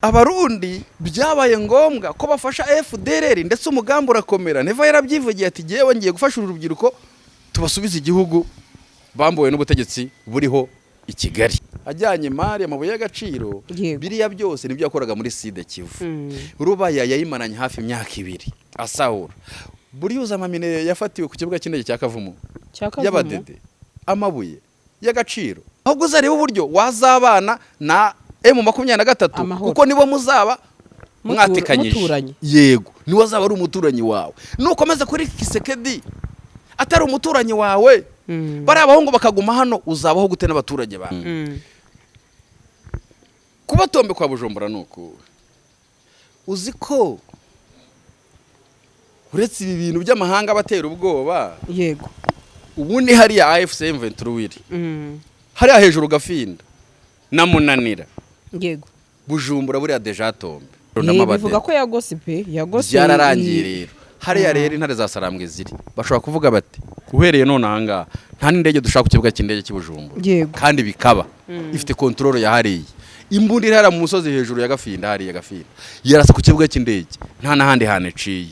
Abarundi byabaye ngombwa ko bafasha FDLR ndetse umugambi urakomera. Neva yarabyivugiye ati giyewe ngiye gufasha urubyiruko tubasubiza igihugu bambowe n'ubutegetsi buriho i Kigali. Ajyanye mari amabuye y'agaciro biriya byose nibyo yakoraga muri Side Kivu. Rubaya yayimananye hafi imyaka 2 asahura. Buriyuza amamine yafatiwe ku kibuga cy'indege cya Kavumu. Y'abadede amabuye y'agaciro. Ahubwo uzareba uburyo wazabana na M23 kuko nibo muzaba mwatekanyije. Yego niwe azaba ari umuturanyi wawe. Nukomeza kuri Kisekedi atari umuturanyi wawe bari abahungu bakaguma hano uzabaho gute n'abaturage bawe. Kuba Tombe kwa Bujumbura nuko uziko uretse ibi bintu by'amahanga batera ubwoba. Yego ubundi hari ya AFC M23 hari hejuru Gafinda na Munanira. Yego Bujumbura buri Deja Tombe bivuga ko yagosipe byararangiye rero. Hari ya rero intare za Sarambwe ziri bashobora kuvuga bati uhereye none ahanga nta n'indege dushaka ku kibuga cy'indege cy'Ibujumbura kandi bikaba ifite control ya hariye imbundira hara mu musozi hejuru ya Gafinda hari ya Gafinda yarasa ku kibuga cy'indege nta nahandi haneciye.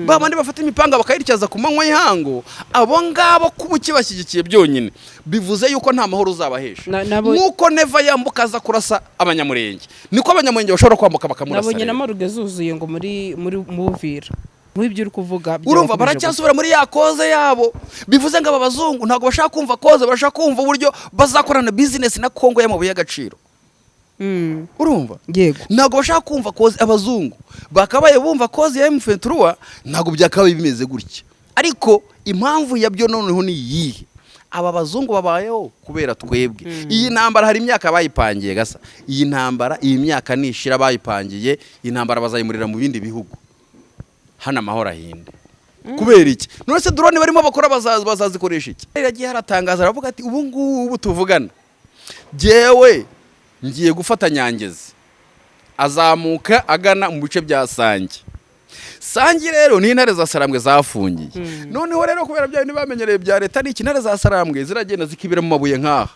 Babandi bafata imipanga bakayiricyaza ku manywa y'hango abo ngabo kubuki bashyigikiye byonyine bivuze yuko nta mahoro uzabahesha. Nuko Neva yambukaza kurasa abanyamurenge niko abanyamurenge bashobora kwambuka bakamurasa. Nabonye na maruge zuzuye ngo muri Muvira mwibyo uri kuvuga urumva baracyasubira muri ya koze yabo. Bivuze ngo abazungu ntago bashaka kumva koze bashaka kumva uburyo bazakorana business na Kongo y'amabuye y'agaciro. Urumva yego ntago bashaka kumva koze abazungu bakabaye bumva koze ya M23 ntago byakabaye bimeze gutya. Ariko impamvu yabyo noneho ni yihe aba bazungu babayeho kubera twebwe. Iyi ntambara hari imyaka bayipangiye gasa. Iyi ntambara iyi myaka nishira bayipangiye intambara bazayimurira mu bindi bihugu hana mahora hinde. Kubera iki none se drone barimo bakora bazazikoresha iki? Iragiye haratangaza aravuga ati ubu ngubu tuvugana jewe ngiye gufata Nyangezi azamuka agana mu bice bya Sangi rero ni intare za Sarambwe zafungiye. Noneho rero kubera bya bamenyereye bya leta ni intare za Sarambwe ziragenda zikibira mu mabuye nkaha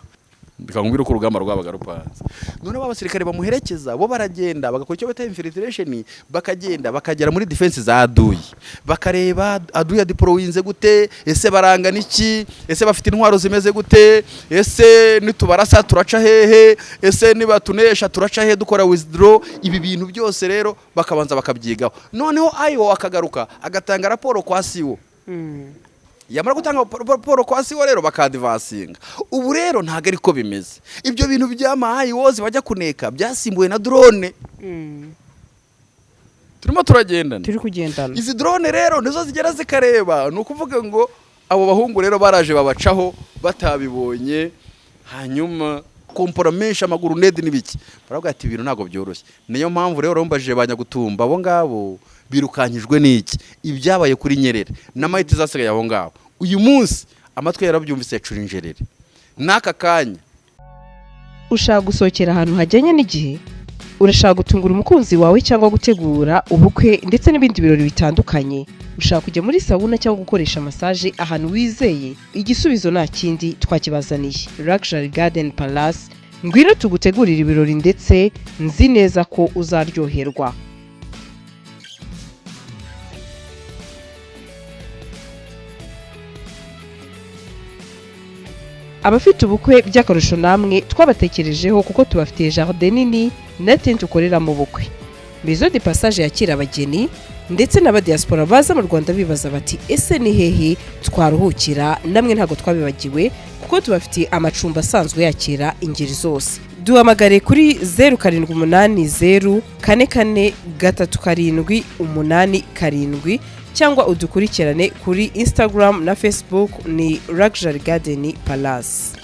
bikangubira ko urugamba rwabaga rupanze. None abasirikare bamuherekeza bo baragenda bagakora icyo bita infiltration bakagenda bakagera muri defense za Aduyi bakareba Aduyi deployinze gute, ese barangana iki, ese bafite intwaro zimeze gute, ese nitubarasa turaca hehe, ese niba tunesha turaca hehe dukora withdraw. Ibi bintu byose rero bakabanza bakabyigaho. Noneho ayo akagaruka agatanga raporo kwa siwo. Yamara gutanga raporo kwa siwo rero bakadivasinga. Ubu rero ntago ariko bimeze. Ibyo bintu by'amahayi wozi bajya kuneka byasimbuwe na drone. Turimo turagendana. Turi kugendana. Izi drone rero nizo zigera zikareba. Nukuvuga ngo abo bahungu rero baraje babacaho batabibonye hanyuma komporomesha amaguru nedi nibiki. Baravuga ati ibintu ntago byoroshye. Niyo mpamvu rero rombajije banyagutumba abo ngabo birukanyijwe n'iki ibyabaye kuri Nyerere n'amahiti zasigaye aho ngabo. Uyu munsi amatwe yarabyumvise yacura injerere n'aka kanya. Ushaka gusohokera ahantu hajyanye n'igihe, urashaka gutungura umukunzi wawe cyangwa gutegura ubukwe ndetse n'ibindi birori bitandukanye, ushaka kujya muri sauna cyangwa gukoresha massage ahantu wizeye, igisubizo nta kindi twakibazaniye. Luxury Garden Palace ngwino tugutegurira ibirori ndetse nzi neza ko uzaryoherwa. Abafite ubukwe by'akarusho namwe twabatekerejeho kuko tubafitiye jardin nini na tent ukorera mu bukwe. Maison de Passage yakira abageni ndetse n'abadiaspora baza mu Rwanda bibaza bati ese ni hehe twaruhukira. Namwe ntago twabibagiwe kuko tubafitiye amacumbi asanzwe yakira ingeri zose. Duhamagare kuri 0780 44 3 8 cyangwa udukurikirane kuri Instagram na Facebook ni Luxury Garden Palace.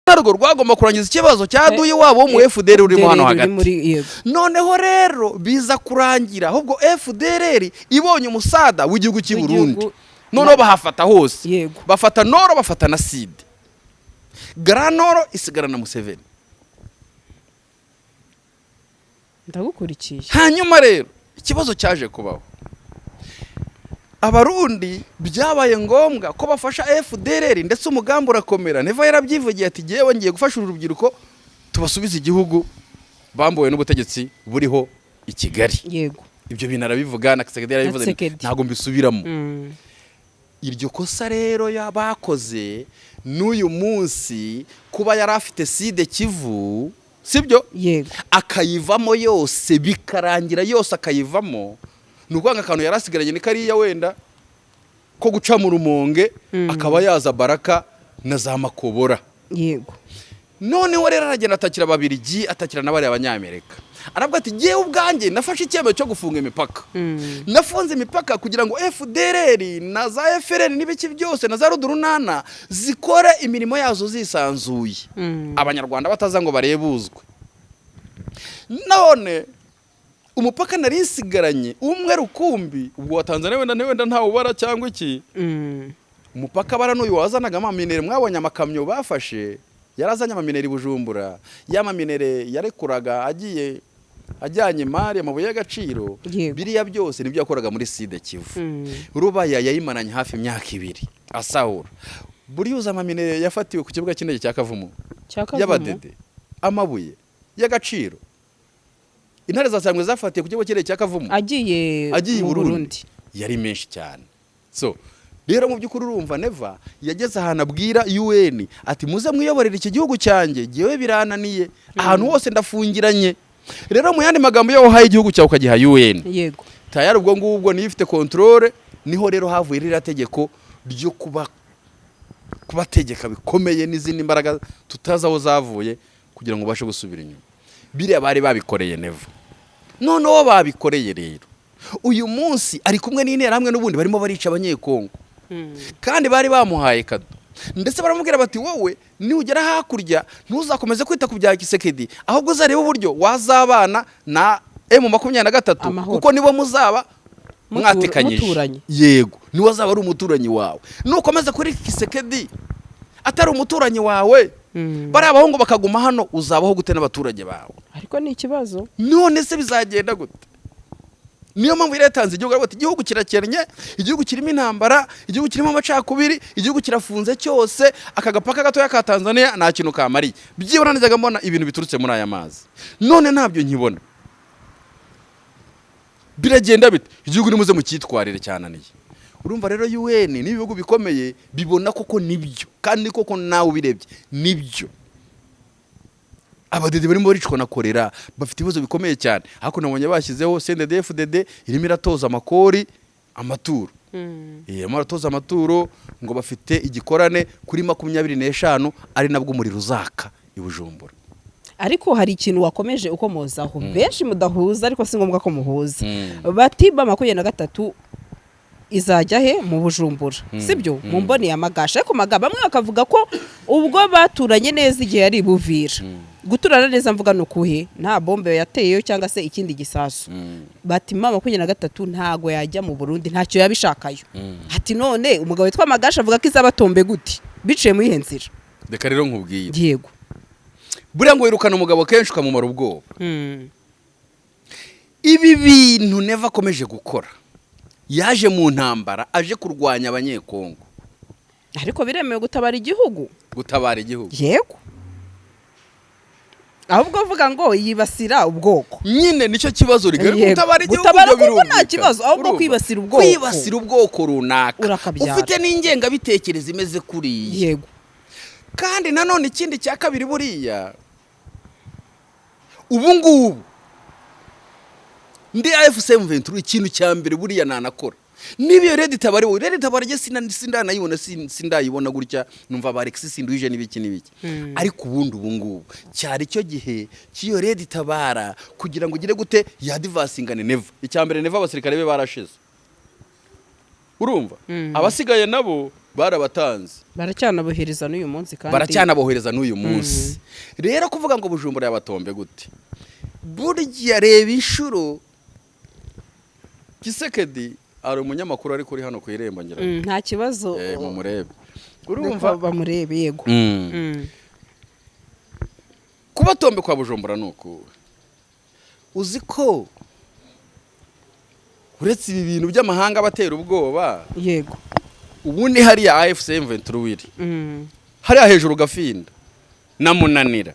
Narwo rwagomba kurangiza ikibazo cyaduye wabo mu FDLR urimo hano hagati. Noneho rero biza kurangira ahubwo FDLR ibonye umusada w'igihugu cy'i Burundi. Noneho bahafata hose. Bafata Noro bafata na Side. Granoro isigara na Museveni. Ndagukurikiye. Hanyuma rero ikibazo cyaje kubaho. Abarundi byabaye ngombwa ko bafasha FDLR ndetse umugambi urakomera. Neva yarabyivugiye ati giyewe ngiye gufasha urubyiruko tubasubiza igihugu bambuwe n'ubutegetsi buriho i Kigali. yego Ibyo bintu arabivuga na Kisekedi arabivuze, Tshisekedi. ntago mbisubiramo. Mm. Iryo kosa rero yabakoze n'uyu munsi kuba yari afite side Kivu, sibyo, yego akayivamo yose bikarangira yose akayivamo, nukwanga akantu yarasigaranye ni kariya wenda ko guca mu Rumonge, akaba yaza Baraka na za Makobora. yego Noneho rero aragenda atakira Ababiligi, atakira n'abari Abanyamerika, arabwa ati ngewe ubwanjye nafashe icyemezo cyo gufunga imipaka. Nafunze imipaka kugira ngo FDLR na za FRN n'ibiki byose na za Rudurunana zikore imirimo yazo zisanzuye, abanyarwanda bataza ngo barebuzwe. None umupaka nari nsigaranye umwe rukumbi, ubwo wa Tanzania wenda ntawe ubara cyangwa iki. Umupaka bara n'uyu wazanaga amaminere, mwabonye amakamyo bafashe, yarazanye amaminere Bujumbura, y'amaminere yarekuraga ajyanye mari amabuye y'agaciro. Biriya byose nibyo yakoraga muri side Kivu. Rubaya yayimananye hafi imyaka 2 asahura. Buriya amaminere yafatiwe ku kibuga cy'indege cya Kavumu y'Abadede, amabuye y'agaciro. Intare zasangwe zafatiye ku kibuga cy'indege cya Kavumu agiye mu Burundi yari menshi cyane. So rero mu by'ukuri urumva Neva yageze ahantu abwira UN ati muze mwiyoborera iki gihugu cyanjye, giwe birananiye, ahantu hose ndafungiranye. Rero mu yandi magambo yo haye igihugu cyawe ukagiha UN, yego tayari ubwo ngubwo niyo ifite controle. Niho rero havuye rira tegeko ryo kubategeka bikomeye n'izindi mbaraga tutazaho zavuye kugira ngo bashe gusubira inyuma. Biriya bari babikoreye Neva, noneho babikoreye rero uyu munsi ari kumwe n'intera hamwe n'ubundi barimo barica Abanyekongo. Kandi bari bamuhaye kado, ndetse baramubwira bati wowe ni ugera hakurya ntuzakomeze kwita ku bya Kisekedi, ahubwo uzareba uburyo wazabana na M23 kuko nibo muzaba mwatekanyije. Yego niwe azaba ari umuturanyi wawe. Nukomeza kuri Kisekedi atari umuturanyi wawe, bari abahungu bakaguma hano, uzabaho gute n'abaturage bawe? Ariko ni ikibazo, none se bizagenda gute? Niyo mpamvu yatanze igihugu ariko igihugu kirakennye, igihugu kirimo intambara, igihugu kirimo amacakubiri, igihugu kirafunze cyose. Akagapaka gatoya ka Tanzania nta kintu kamariye. Byibona najyaga mbona ibintu biturutse muri aya mazi, none ntabyo nkibona. Biragenda bite? Igihugu nimuze mu cyitwarire cyananiye. Urumva rero UN n'ibihugu bikomeye bibona koko nibyo, kandi koko nawe ubirebye nibyo. Abadede barimo baricwa na korera, bafite ibibazo bikomeye cyane. Hako nabonye bashyizeho CNDD-FDD irimo iratoza amakori amaturo. Maratoza amaturo ngo bafite igikorane kuri 25 ari nabwo muri ruzaka i Bujumbura. Ariko hari ikintu wakomeje ukomozaho benshi mudahuza, ariko si ngombwa ko muhuza. Bati ba 23 izajya he mu Bujumbura, sibyo? Mu mboni ya Magasha, ariko Magaba bamwe bakavuga ko ubwo baturanye neza igihe yari Buvira. Guturana neza mvuga nukuhe, nta bombe yateyeyo cyangwa se ikindi gisasu. Bati mama 23 ntago yajya mu Burundi, ntacyo yabishakayo. Ati none umugabo witwa Magasha avuga ko izabatombe gute biciye mu ihenzira. Reka rero nkubwiye, yego buriya ngo wirukana umugabo kenshi ukamumara ubwoba. Ibi bintu Neva akomeje gukora, yaje mu ntambara, aje kurwanya Abanyekongo, ariko biremewe gutabara igihugu. Yego, ahubwo avuga ngo yibasira ubwoko. Nyine nicyo kibazo rigari, gutabara igihugu byo nta kibazo, ahubwo kwibasira ubwoko runaka ufite n'ingenga bitekereza imeze kuri. Yego, kandi nanone ikindi cya kabiri buriya ubu ngubu ndi AFC M23 ikintu cya mbere buriya nanakora nibiyo Red Tabara. Red Tabara je sindanayibona, sindayibona gutya, numva ba Alexis Ndwije n'ibiki. Ariko ubundi ubu ngubu cyari cyo gihe kiyo Red Tabara kugira ngo gire gute ya advancingane Neva. Icya mbere Neva abasirikare be barashize, urumva. Abasigaye nabo barabatanze, baracyanabohereza n'uyu munsi rero kuvuga ngo Bujumbura yabatombe gute? Burya reba inshuro Kisekedi ari umunyamakuru ari kuri hano ku Irembo ngira nta kibazo mu murebe, urumva bamurebe. Yego, kubatombe kwa Bujumbura nuko uzi ko uretse ibi bintu by'amahanga batera ubwoba. Yego, ubundi hari ya AFC M23 hari hejuru Gafinda na Munanira.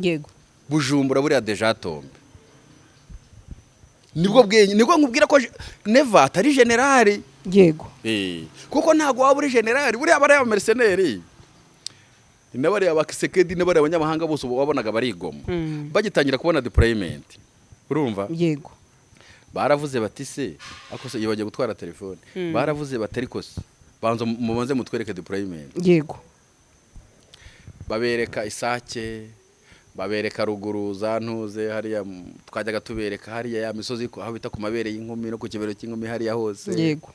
Yego, Bujumbura buriya deja tombe. Nibwo bwenye nibwo nkubwira ko Neva atari generali. Yego. Kuko ntago waba uri generali buriya bari abamercenaires. Inabari abakisekedi n'abari abanyamahanga bose wabonaga barigoma. Bagitangira kubona deployment. Urumva? Yego. Baravuze bati se akose iyo bagiye gutwara telefone. Baravuze batari kose. Banzo mubanze mutwereke deployment. Yego. Babereka Isake, babereka ruguru za Ntuze hariya twajyaga tubereka hariya ya misozi aho bita ku mabere y'inkumi no ku kibero cy'inkumi hariya hose. Yego.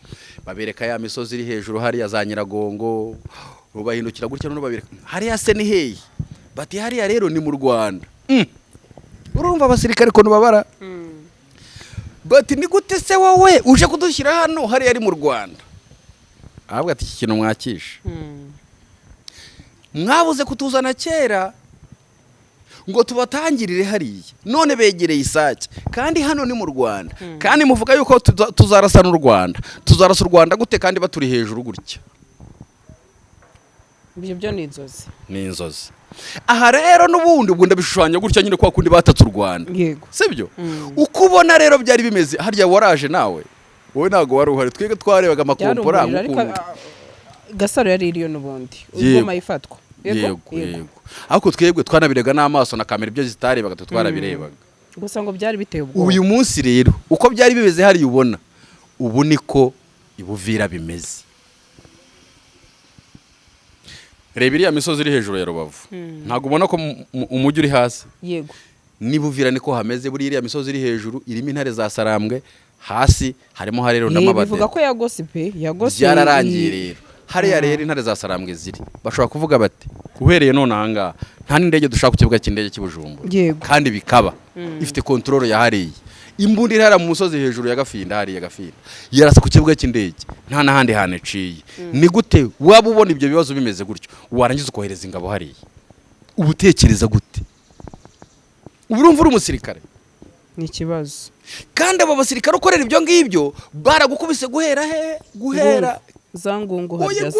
Babereka ya misozi iri hejuru hariya za Nyiragongo, rubahindukira gutya no babereka hariya se ni heyi. Bati hariya rero ni mu Rwanda. Urumva abasirikare ko nubabara. Bati ni gute se wowe uje kudushyira hano hariya ari mu Rwanda? Ahabwa ati iki kintu mwakisha. Mwabuze kutuzana kera ngo tubatangirire hariya none begereye Isake kandi hano ni mu Rwanda kandi muvuga yuko tuzarasa n'u Rwanda tuzarasa u Rwanda gute kandi baturi hejuru gutya. Ibyo ni inzozi. Aha rero n'ubundi ubwo ndabishushanya gutya nyine kwa kundi batatse u Rwanda. Yego. Sibyo? Uko ubona rero byari bimeze harya waraje nawe wowe ntago wari uhari twege twarebaga amakompora ngukuntu. Gasaro yari iriyo n'ubundi ubwo ifatwa. Yego. Ariko twebwe twanabirega n'amaso na kamera ibyo zitarebaga twarabirebaga. Gusa ngo byari biteye ubwoba. Uyu munsi rero uko byari bimeze hari ubona ubu niko ibuvira bimeze. Reba iriya misozi iri hejuru ya Rubavu. Ntago ubona ko umujyi uri hasi. Yego. Nibuvira niko hameze buri iriya misozi iri hejuru irimo intare za Sarambwe hasi harimo harero n'amabade. Bivuga ko yagose. Byararangiye rero. Hariya rero intare za Sarambwe ziri. Bashobora kuvuga bati uhereye none ahanga nta n'indege dushaka ku kibuga cy'indege cy'Ibujumbura. Kandi bikaba ifite control ya hariya. Imbundi irara mu musozi hejuru ya Gafinda hariya Gafinda. Yarasa ku kibuga cy'indege nta nahandi haneciye. Ni gute waba ubona ibyo bibazo bimeze gutyo warangiza ukohereza ingabo hariya? Ubutekereza gute? Urumva uri umusirikare? Ni ikibazo. Kandi abo basirikare ukorera ibyo ngibyo baragukubise guhera zangungu harya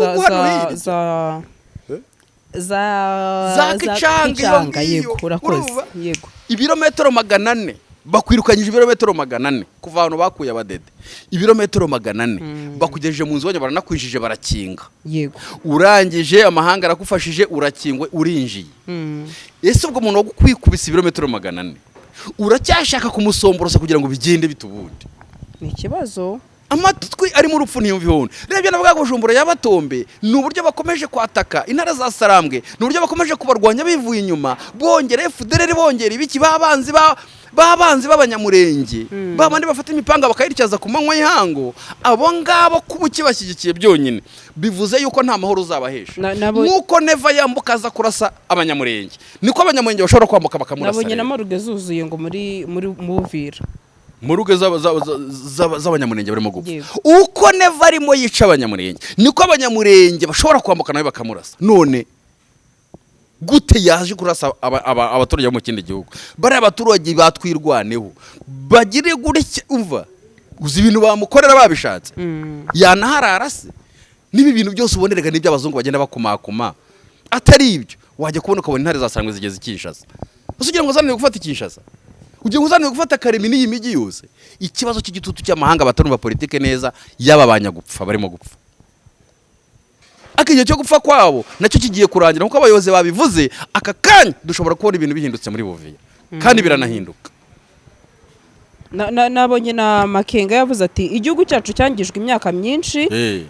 za Kicanga. Yego urakoze. Yego. Ibirometero 400 bakwirukanyije ibirometero 400 kuva hano bakuye abadede. Ibirometero 400 bakugejeje mu nzu banya baranakwijije barakinga. Yego. Urangije amahanga arakufashije urakingwe urinjiye. Ese ubwo umuntu wo kwikubisa ibirometero 400 uracyashaka kumusomborosa kugira ngo bigende bitubundi? Ni ikibazo. Amatwi ari mu rupfu ntiyumvihone. Rebye navuga Bujumbura y'abatombe ni uburyo bakomeje kwataka intara za Sarambwe ni uburyo bakomeje kubarwanya bivuye inyuma bongere FDLR bongere ibiki babanzi b'abanyamurenge babandi bafata imipanga bakayiricyaza ku manywa y'hango abo ngabo kubuki bashyigikiye byonyine bivuze yuko nta mahoro uzabahesha nuko Neva yambukaza kurasa abanyamurenge niko abanyamurenge bashobora kwambuka bakamurasa. Nabonye na maruge zuzuye ngo muri Muvira muruge z'abanyamurenge barimo gupfa. Uko Neva arimo yica abanyamurenge niko abanyamurenge bashobora kwambuka nawe bakamurasa. None gute yaje kurasa abaturage bo mu kindi gihugu? Bari abaturage batwirwaneho bagire gutya umva uzi ibintu bamukorera babishatse yanaharara se nibi bintu byose ubonerega n'ibyo abazungu bagenda bakumakuma atari ibyo wajya kubona ukabona intare za Sarambwe zigeze Kinshasa. Usugira ngo zananiwe gufata Kinshasa ugiye uzaniwe gufata Karemi n'iyi migi yose. Ikibazo cy'igitutu cy'amahanga batarumva politike neza yababanya gupfa barimo gupfa. Akigiye cyo gupfa kwabo nacyo kigiye kurangira nkuko abayobozi babivuze aka kanya dushobora kubona ibintu bihindutse muri Buvira kandi biranahinduka. Nabonye na Makenga yavuze ati igihugu cyacu cyangijwe imyaka myinshi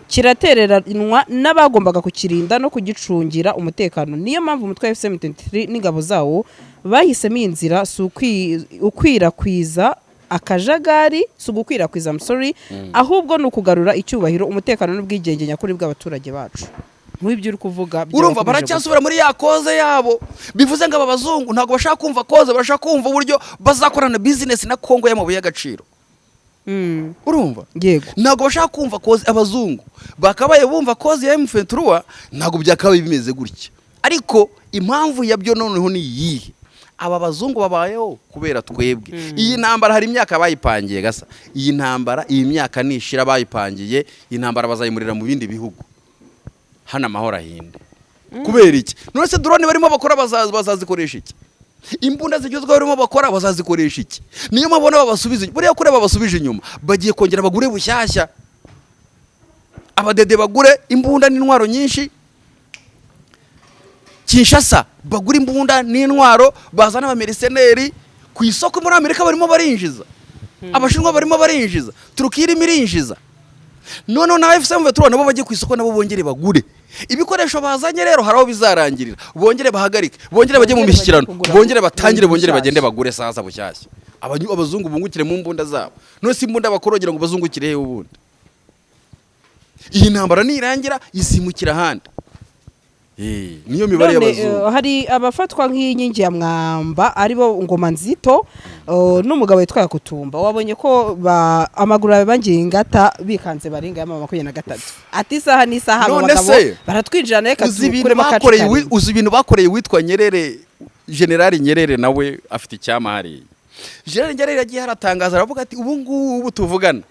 kiratereranwa n'abagombaga kukirinda no kugicungira umutekano. Niyo mpamvu umutwe wa FM23 n'ingabo zawo bahisemo inzira ukwirakwiza akajagari sugukwirakwiza ahubwo no kugarura icyubahiro umutekano n'ubwigenge nyakuri bw'abaturage bacu. Nk'ibyo uri kuvuga urumva baracyasubira muri ya koze yabo bivuze ngo aba bazungu ntago bashaka kumva koze bashaka kumva uburyo bazakorana business na Kongo y'amabuye y'agaciro. Urumva? Yego. Ntago bashaka kumva koze abazungu bakabaye bumva koze ya M23 ntago byakabaye bimeze gutya. Ariko impamvu yabyo noneho ni yihe? Aba bazungu babayeho kubera twebwe. Iyi ntambara hari imyaka bayipangiye gasa. Iyi ntambara iyi myaka nishira bayipangiye intambara bazayimurira mu bindi bihugu. Hana mahoro ahinde. Kubera iki? None se drone barimo bakora bazazikoresha iki? imbunda zigezweho barimo bakora bazazikoresha iki? Niyo mabona babasubiza buriya kure babasubije inyuma bagiye kongera bagure bushyashya, abadede bagure imbunda n'intwaro nyinshi, Kinshasa bagura imbunda n'intwaro, bazana abameriseneri ku isoko muri Amerika barimo barinjiza, Abashinwa barimo barinjiza, Turukiya irimo irinjiza, none na FCM23 nabo bagiye ku isoko nabo bongere bagure ibikoresho bazanye. Rero haraho bizarangirira, bongere bahagarike, bongere bajye mu mishyikirano, bongere batangire, bongere bagende bagure sasa bushyashya, abazungu bungukire mu mbunda zabo. None si imbunda bakorogera ngo bazungukire he ubundi? Iyi ntambara nirangira isimukira handi. Niyo mibare y'abazungu. Hari abafatwa nk'inkingi ya mwamba aribo Ngoma Nzito n'umugabo witwa Kutumba. Wabonye ko amaguru yawe bangiye ingata bikanze baringa ya 23 ati isaha n'isaha abagabo baratwinjirana reka tukuremo kaci. Uzi ibintu bakoreye witwa Nyerere, General Nyerere nawe afite icyamahari. General Nyerere yagiye haratangaza aravuga ati ubu ngubu tuvugana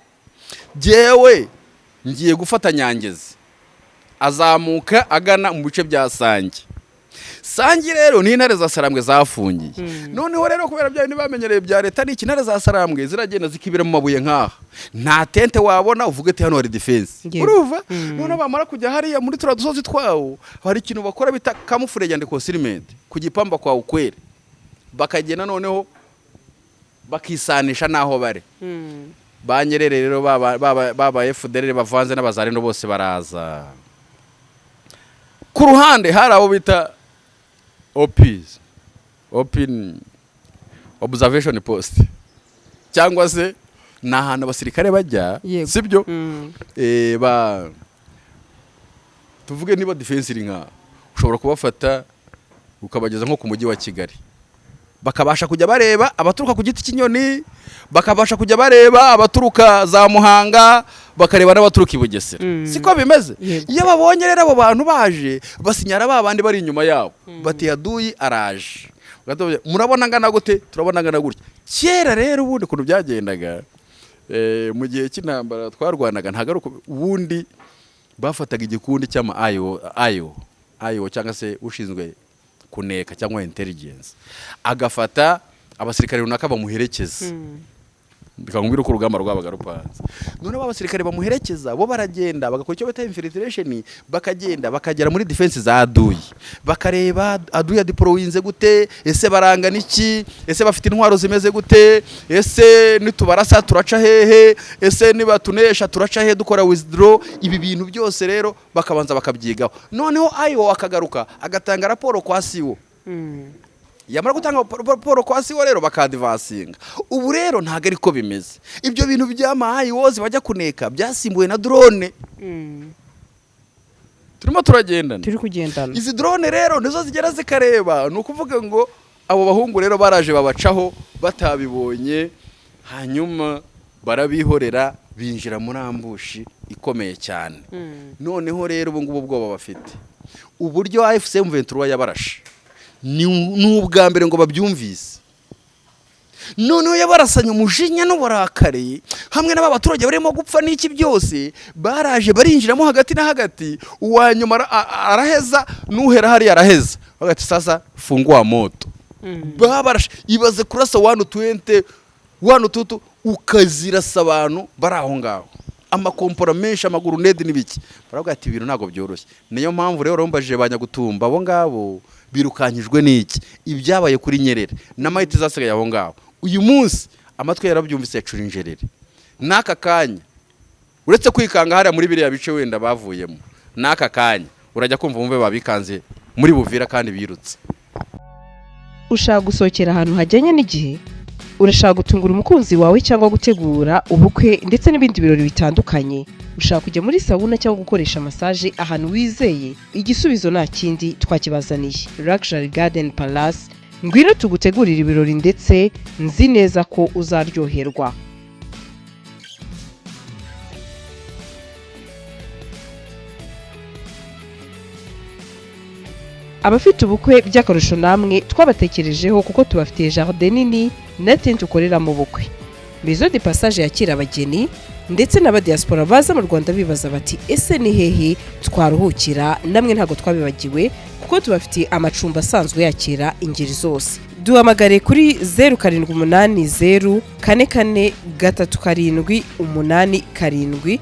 jewe ngiye gufata Nyangezi, azamuka agana mu bice bya Sange. Sange rero ni intare za Sarambwe zafungiye. Noneho rero kubera bya bamenyereye bya leta ni intare za Sarambwe ziragenda zikibira mu mabuye nkaha, nta tente wabona uvuge ati hano hari defense. Uruva none bamara kujya hariya muri tura dusozi twawo hari ikintu bakora bita camouflage and concealment ku gipamba kwa ukwere, bakagenda noneho bakisanisha naho bare. Banyerere rero baba FDR bavanze n'abazarendo bose baraza. Ku ruhande hari abo bita OPs, Open Observation Post, cyangwa se n'ahantu abasirikare bajya, sibyo? Tuvuge niba defense iri nka ushobora kubafata ukabageza nko ku mujyi wa Kigali, bakabasha kujya bareba abaturuka ku giti cy'inyoni, bakabasha kujya bareba abaturuka za Muhanga, bakareba n'abaturuka i Bugesera. Siko bimeze. Iyo babonye rero abo bantu baje basinyara babandi bari inyuma yabo bati yaduyi araje, murabona ngana gute, turabona ngana gutya. Kera rero ubundi kuntu byagendaga mu gihe cy'intambara twarwanaga ntagaruka, ubundi bafataga igikundi cy'ama ayo cyangwa se ushinzwe kuneka cyangwa intelligence, agafata abasirikare runaka bamuherekeza. Bikangubira ko urugamba rwabaga rupanze. None abasirikare bamuherekeza bo baragenda bagakora icyo bita infiltration, bakagenda bakagera muri defense za aduyi, bakareba aduyi ya deployinze gute, ese barangana iki, ese bafite intwaro zimeze gute, ese nitubarasa turaca hehe, ese niba tunesha turaca hehe dukora withdraw. Ibi bintu byose rero bakabanza bakabyigaho. Noneho ayo akagaruka agatanga raporo kwa siwo. Yamara gutanga raporo kwa siwo rero bakadivasinga. Ubu rero ntago ariko bimeze. Ibyo bintu by'amahayi wozi bajya kuneka byasimbuwe na drone. Turimo turagendana. Turi kugendana. Izi drone rero nizo zigera zikareba, nukuvuga ngo abo bahungu rero baraje babacaho batabibonye, hanyuma barabihorera binjira muri ambushi ikomeye cyane. Noneho rero ubu ngubu bwoba bafite uburyo FCM23 yabarashe ni ubwa mbere ngo babyumvise. Noneho yabarasanye umujinya n'uburakari hamwe n'abaturage barimo gupfa n'iki byose, baraje barinjiramo hagati na hagati, uwanyuma araheza n'uhera hari araheza hagati. Sasa fungua moto, babarashe ibaze kurasa 120 122 ukazirasa abantu baraho ngaho, amakompora menshi, amaguru nedi n'ibiki. Baravuga ati ibintu ntago byoroshye. Niyo mpamvu rero rombaje banyagutumba abo ngabo birukanyijwe n'iki ibyabaye kuri Nyerere n'amahiti zasigaye aho ngaho. Uyu munsi amatwi yarabyumvise yacura injerere. Naka kanya uretse kwikanga hariya muri biriya bice wenda bavuyemo, naka kanya urajya kumva umve babikanze muri Buvira kandi birutse. Ushaka gusohokera ahantu hajyanye n'igihe, urashaka gutungura umukunzi wawe cyangwa gutegura ubukwe ndetse n'ibindi birori bitandukanye, ushaka kujya muri sauna cyangwa gukoresha massage ahantu wizeye, igisubizo nta kindi twakibazaniye. Luxury Garden Palace, ngwino tugutegurira ibirori ndetse nzi neza ko uzaryoherwa. Abafite ubukwe by'akarusho namwe twabatekerejeho kuko tubafitiye jardin nini na tente ukorera mu bukwe. Maison de Passage yakira abageni ndetse n'aba diaspora baza mu Rwanda bibaza bati ese ni hehe twaruhukira. Namwe ntago twabibagiwe kuko tubafitiye amacumbi asanzwe yakira ingeri zose. duhamagare kuri 0780 44 3 7 8 7